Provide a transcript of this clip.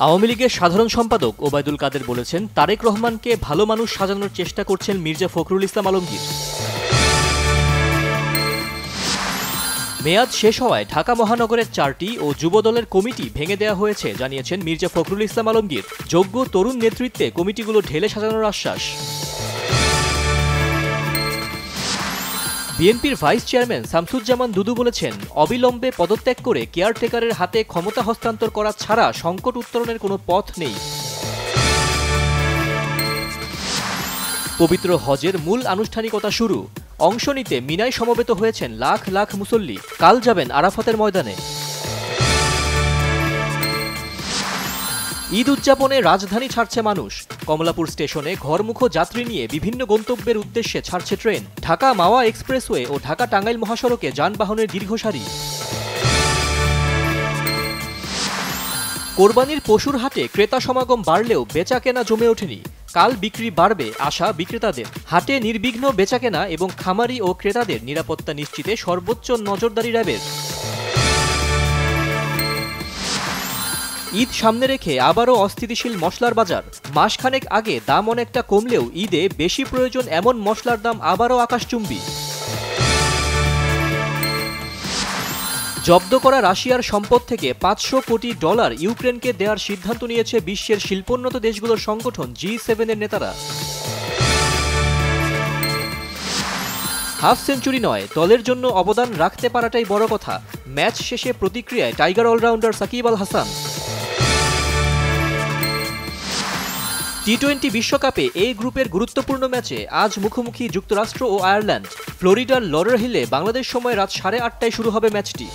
আওয়ামী লীগের সাধারণ সম্পাদক ওবায়দুল কাদের বলেছেন, তারেক রহমানকে ভালো মানুষ সাজানোর চেষ্টা করছেন মির্জা ফখরুল ইসলাম আলমগীর। মেয়াদ শেষ হওয়ায় ঢাকা মহানগরের 4টি ও যুবদলের কমিটি ভেঙে দেওয়া হয়েছে জানিয়েছেন মির্জা ফখরুল ইসলাম আলমগীর। যোগ্য তরুণ নেতৃত্বে কমিটিগুলো ঢেলে সাজানোর আশ্বাস। বিএনপির ভাইস চেয়ারম্যান শামসুজ্জামান দুদু বলেছেন, অবিলম্বে পদত্যাগ করে কেয়ারটেকারের হাতে ক্ষমতা হস্তান্তর করা ছাড়া সংকট উত্তরণের কোনো পথ নেই। পবিত্র হজের মূল আনুষ্ঠানিকতা শুরু। অংশ নিতে মিনায় সমবেত হয়েছেন লাখ লাখ মুসল্লি। কাল যাবেন আরাফাতের ময়দানে। ঈদ উদযাপনে রাজধানী ছাড়ছে মানুষ। কমলাপুর স্টেশনে ঘরমুখো যাত্রী নিয়ে বিভিন্ন গন্তব্যের উদ্দেশ্যে ছাড়ছে ট্রেন। ঢাকা মাওয়া এক্সপ্রেসওয়ে ও ঢাকা টাঙ্গাইল মহাসড়কে যানবাহনের দীর্ঘ সারি। কোরবানির পশুর হাটে ক্রেতা সমাগম বাড়লেও বেচাকেনা জমে ওঠেনি। কাল বিক্রি বাড়বে আশা বিক্রেতাদের। হাটে নির্বিঘ্ন বেচাকেনা এবং খামারি ও ক্রেতাদের নিরাপত্তা নিশ্চিতে সর্বোচ্চ নজরদারি র্যাবের। ঈদ সামনে রেখে আবারও অস্থিতিশীল মশলার বাজার। মাসখানেক আগে দাম অনেকটা কমলেও ঈদে বেশি প্রয়োজন এমন মশলার দাম আবারও আকাশচুম্বী। জব্দ করা রাশিয়ার সম্পদ থেকে $500 কোটি ইউক্রেনকে দেওয়ার সিদ্ধান্ত নিয়েছে বিশ্বের শিল্পোন্নত দেশগুলোর সংগঠন G7 এর নেতারা। হাফ সেঞ্চুরি নয়, দলের জন্য অবদান রাখতে পারাটাই বড় কথা। ম্যাচ শেষে প্রতিক্রিয়ায় টাইগার অলরাউন্ডার সাকিব আল হাসান। টি-20 বিশ্বকাপে এ গ্রুপের গুরুত্বপূর্ণ ম্যাচে আজ মুখোমুখি যুক্তরাষ্ট্র ও আয়ারল্যান্ড। ফ্লোরিডার লরেল হিলে বাংলাদেশ সময় রাত 8:30টায় শুরু হবে ম্যাচটি।